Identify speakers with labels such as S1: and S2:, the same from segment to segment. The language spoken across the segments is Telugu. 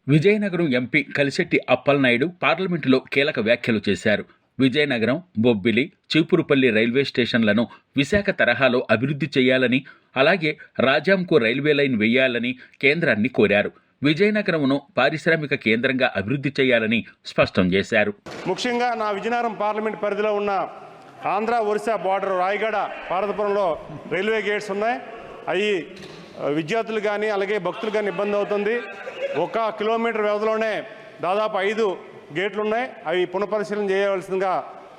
S1: విజయనగరం ఎంపీ కలిశెట్టి అప్పలనాయుడు పార్లమెంటులో కీలక వ్యాఖ్యలు చేశారు. విజయనగరం, బొబ్బిలి, చీపురుపల్లి రైల్వే స్టేషన్లను విశాఖ తరహాలో అభివృద్ధి చేయాలని, అలాగే రాజాంకు రైల్వే లైన్ వేయాలని కేంద్రాన్ని కోరారు. విజయనగరంను పారిశ్రామిక కేంద్రంగా అభివృద్ధి చేయాలని స్పష్టం చేశారు.
S2: ముఖ్యంగా నా విజయనగరం పార్లమెంట్ పరిధిలో ఉన్న ఆంధ్ర ఒరిస్సా బార్డర్ రాయగడ పార్వతపురంలో రైల్వే గేట్స్ ఉన్నాయి. అవి విద్యార్థులు కానీ అలాగే భక్తులు కానీ ఇబ్బంది అవుతుంది. 1 కిలోమీటర్ వ్యవధిలోనే దాదాపు 5 గేట్లు ఉన్నాయి. అవి పునఃపరిశీలన చేయవలసిందిగా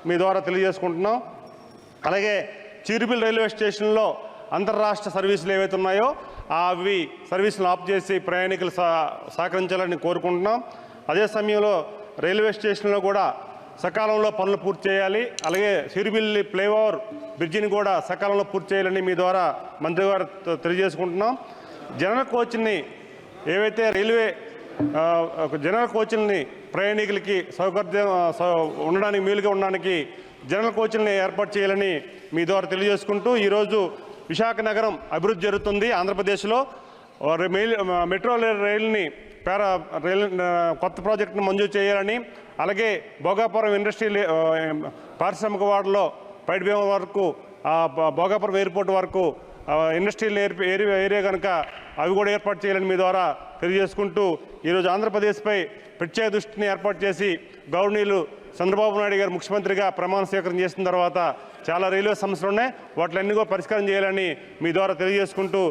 S2: మీ ద్వారా తెలియజేసుకుంటున్నాం. అలాగే చీరుపల్లి రైల్వే స్టేషన్లో అంతర్రాష్ట్ర సర్వీసులు ఏవైతే ఉన్నాయో అవి సర్వీసులను ఆఫ్ చేసి ప్రయాణికులు సహకరించాలని కోరుకుంటున్నాం. అదే సమయంలో రైల్వే స్టేషన్లో కూడా సకాలంలో పనులు పూర్తి చేయాలి. అలాగే చీరుపల్లి ఫ్లైఓవర్ బ్రిడ్జిని కూడా సకాలంలో పూర్తి చేయాలని మీ ద్వారా మంత్రి గారు తెలియజేసుకుంటున్నాం. జనరల్ కోచ్ని ఏవైతే రైల్వే జనరల్ కోచ్ని ప్రయాణికులకి సౌకర్యం ఉండడానికి వీలుగా ఉండడానికి జనరల్ కోచ్ని ఏర్పాటు చేయాలని మీ ద్వారా తెలియజేసుకుంటూ ఈరోజు విశాఖ నగరం అభివృద్ధి జరుగుతుంది. ఆంధ్రప్రదేశ్లో మెట్రో రైలుని కొత్త ప్రాజెక్టును మంజూరు చేయాలని, అలాగే భోగాపురం ఇండస్ట్రియల్ పారిశ్రామిక వాడలో పైడిభీమ వరకు భోగాపురం ఎయిర్పోర్ట్ వరకు ఇండస్ట్రియల్ ఏరియా కనుక అవి కూడా ఏర్పాటు చేయాలని మీ ద్వారా తెలియజేసుకుంటూ ఈరోజు ఆంధ్రప్రదేశ్పై ప్రత్యేక దృష్టిని ఏర్పాటు చేసి గవర్నీయులు చంద్రబాబు నాయుడు గారు ముఖ్యమంత్రిగా ప్రమాణ స్వీకారం చేసిన తర్వాత చాలా రైల్వే సమస్యలు ఉన్నాయి. వాటిలన్నీ కూడా పరిష్కారం చేయాలని మీ ద్వారా తెలియజేసుకుంటూ